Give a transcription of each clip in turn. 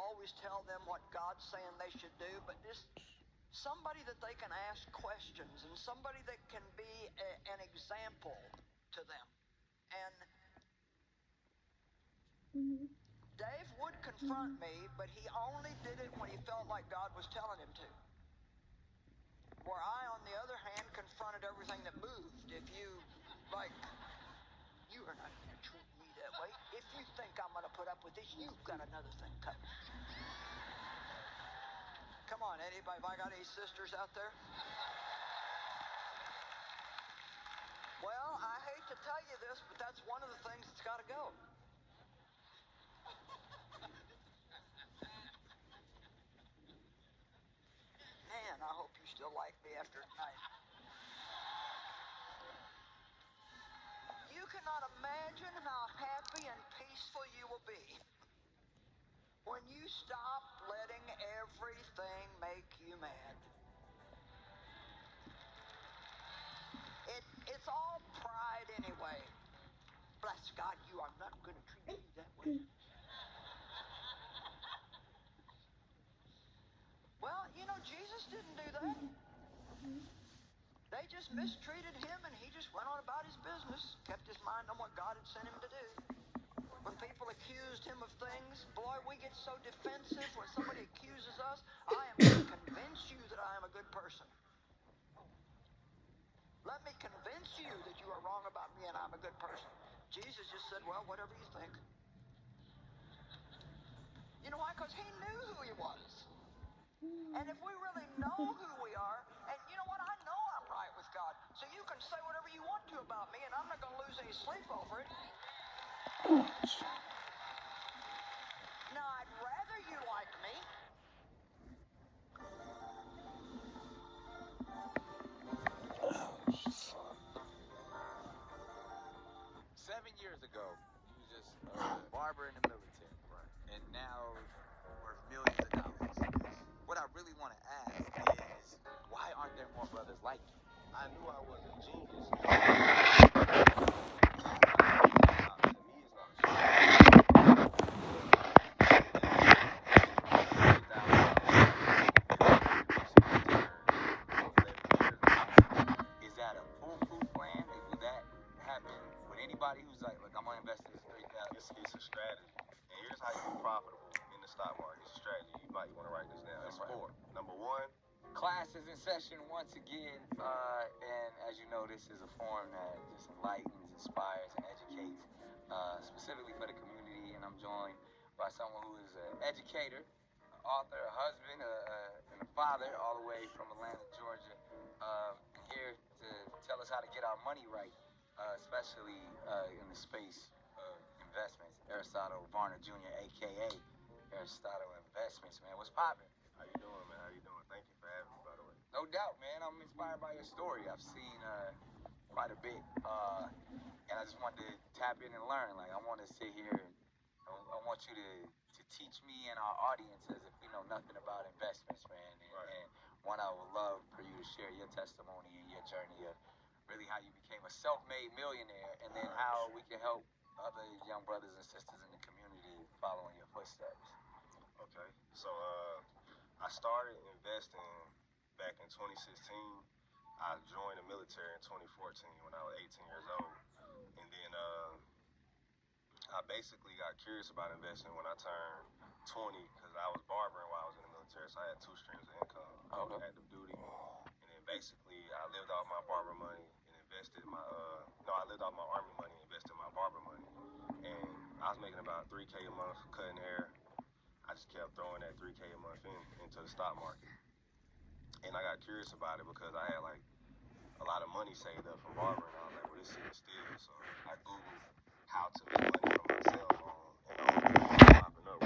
always tell them what God's saying they should do, but just somebody that they can ask questions and somebody that can be an example to them. And Dave would confront me, but he only did it when he felt like God was telling him to. Where I, on the other hand, confronted everything that moved. If you, like, you are not going to treat me that way. If you think I'm going to put up with this, you've got another thing coming. Come on, anybody, have I got any sisters out there? Well, I hate to tell you this, but that's one of the things that's got to go. Man, I hope you still like me after tonight. You cannot imagine how happy and peaceful you will be when you stop letting everything make you mad. It's all pride anyway. Bless God, you are not going to treat me that way. Well, you know, Jesus didn't do that. They just mistreated him, and he just went on about his business, kept his mind on what God had sent him to do. When people accused him of things, boy, we get so defensive when somebody accuses us. I am going to convince you that I am a good person. Let me convince you that you are wrong about me and I'm a good person. Jesus just said, well, whatever you think. You know why? Because he knew who he was. And if we really know who we are, and you know what? I know I'm right with God. So you can say whatever you want to about me, and I'm not going to lose any sleep over it. Now, I'd rather you like me. 7 years ago, he was just a barber in the military. Right. And now worth millions of dollars. What I really want to ask is, why aren't there more brothers like you? I knew I was a genius. To me, it's not a Is that a foolproof plan? Will that happen with anybody who's like I'm gonna invest in this $3,000? It's a strategy. And here's how you be profitable in the stock market. It's a strategy. You might want to write this down. That's 4. Number 1. Class is in session once again, and as you know, this is a forum that just enlightens, inspires, and educates, specifically for the community. And I'm joined by someone who is an educator, an author, a husband, and a father, all the way from Atlanta, Georgia, here to tell us how to get our money right, especially in the space of investments. Aristotle Varner Jr., a.k.a. Aristotle Investments, man. What's poppin'? How you doing, man? How you doing? Thank you for having me, by the way. No doubt, man. I'm inspired by your story. I've seen quite a bit, and I just wanted to tap in and learn. Like, I want to sit here and I want you to teach me and our audience as if we know nothing about investments, man. And one, I would love for you to share your testimony and your journey of really how you became a self-made millionaire, and then how we can help other young brothers and sisters in the community following your footsteps. Okay, so I started investing back in 2016. I joined the military in 2014 when I was 18 years old. And then I basically got curious about investing when I turned 20 because I was barbering while I was in the military. So I had 2 streams of income. Active duty. And then basically I lived off my barber money and invested I lived off my army money and invested my barber money. And I was making about $3K a month cutting hair. I just kept throwing that $3K a month into the stock market. And I got curious about it because I had like a lot of money saved up from barbering. I was like, well, this shit is still. So I Googled how to make money from my cell phone, and all the things popping up.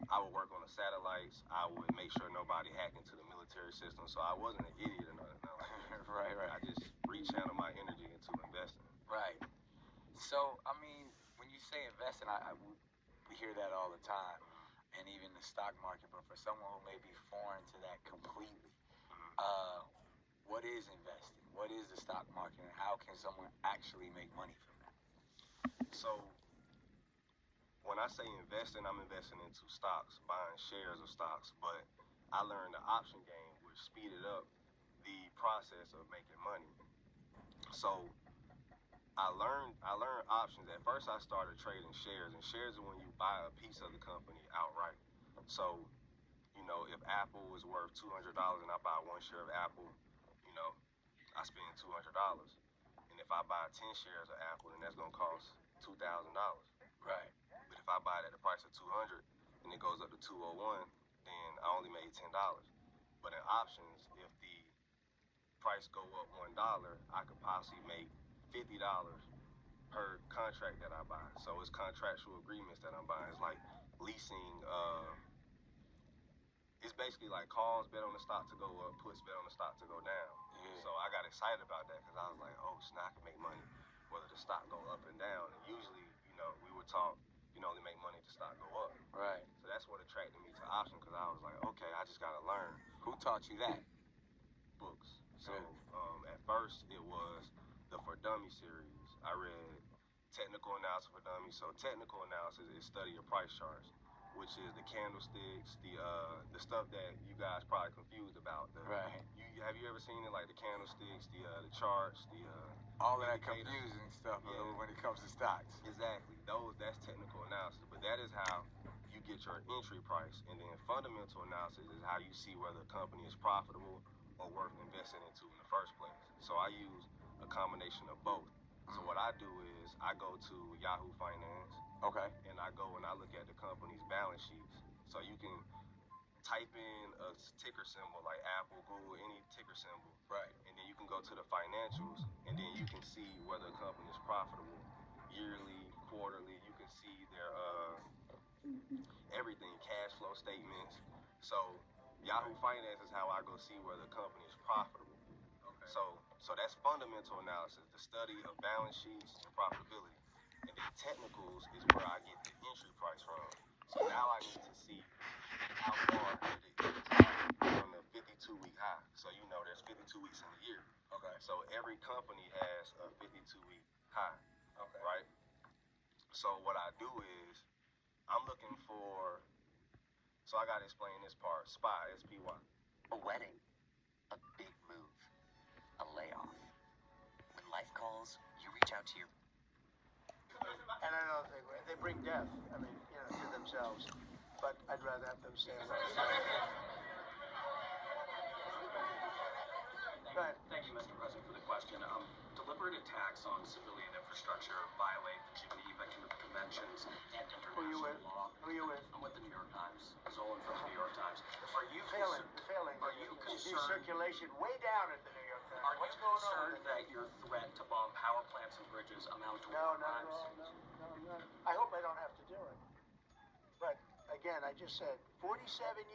I would work on the satellites. I would make sure nobody hacked into the military system. So I wasn't an idiot or nothing like that. Right. I just rechanneled my energy into investing. Right. So, I mean, when you say investing, we hear that all the time, and even the stock market. But for someone who may be foreign to that completely, what is investing? What is the stock market, and how can someone actually make money from that? So when I say investing, I'm investing into stocks, buying shares of stocks. But I learned the option game, which speeded up the process of making money. So I learned options. At first, I started trading shares, and shares are when you buy a piece of the company outright. So, if Apple is worth $200 and I buy one share of Apple, I spend $200. And if I buy 10 shares of Apple, then that's gonna cost $2,000. Right. But if I buy it at the price of 200 and it goes up to 201, then I only made $10. But in options, if the price go up $1, I could possibly make $50 per contract that I buy. So it's contractual agreements that I'm buying. It's like leasing. It's basically like calls bet on the stock to go up, puts bet on the stock to go down. Yeah. So I got excited about that because I was like, oh, so now I can make money whether the stock go up and down. And usually, we were taught you can only make money if the stock go up. Right. So that's what attracted me to option because I was like, okay, I just got to learn. Who taught you that? Books. So at first it was the For Dummies series. I read Technical Analysis for Dummies. So technical analysis is study your price charts, which is the candlesticks, the stuff that you guys probably confused about. Right. Have you ever seen it, like the candlesticks, the charts, all of that indicators? confusing stuff Yeah. when it comes to stocks. Exactly. That's technical analysis, but that is how you get your entry price. And then fundamental analysis is how you see whether a company is profitable or worth investing into in the first place. So I use a combination of both. So what I do is I go to Yahoo Finance. Okay. And I go and I look at the company's balance sheets. So you can type in a ticker symbol like Apple, Google, any ticker symbol. Right. And then you can go to the financials, and then you can see whether a company is profitable yearly, quarterly. You can see their everything, cash flow statements. So Yahoo Finance is how I go see whether a company is profitable. Okay. So that's fundamental analysis, the study of balance sheets and profitability. And then technicals is where I get the entry price from. So now I need to see how far did it drop from the 52-week high. So there's 52 weeks in a year. Okay. So every company has a 52-week high. Okay. Right? So what I do is I'm looking for. So I gotta explain this part. SPY, SPY. A wedding, a big move, a layoff. When life calls, you reach out to your... And I don't think they bring death, to themselves. But I'd rather have them say less. Go ahead. Thank you, Mr. President, for the question. Deliberate attacks on civilian infrastructure violate the Geneva Conventions and Who you with? international law. Who you with? I'm with the New York Times. Zolan from the New York Times. Are you Failing. Are you You see concerned? circulation way down at the New York Times. Are you What's going on? concerned that your threat to bomb power plants and bridges amount to No, war not at crimes? all. No. I hope I don't have to do it. But again, I just said 47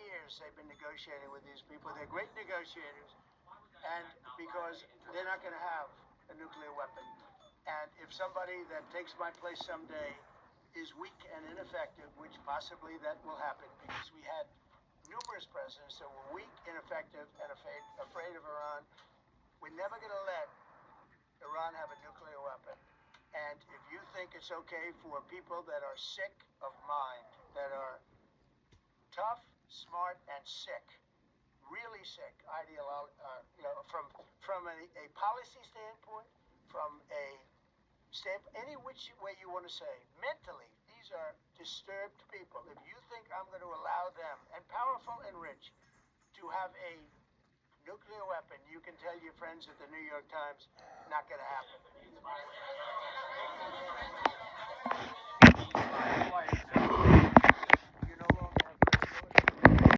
years they've been negotiating with these people. They're great negotiators, and because they're not going to have a nuclear weapon. And if somebody that takes my place someday is weak and ineffective, which possibly that will happen because we had numerous presidents that were weak, ineffective, and afraid of Iran, we're never going to let Iran have a nuclear weapon. And if you think it's okay for people that are sick of mind, that are tough, smart, and sick, really sick, from a policy standpoint, from a any which way you want to say, mentally, these are disturbed people. If you think I'm going to allow them, and powerful and rich, to have a nuclear weapon, you can tell your friends at the New York Times, not going to happen.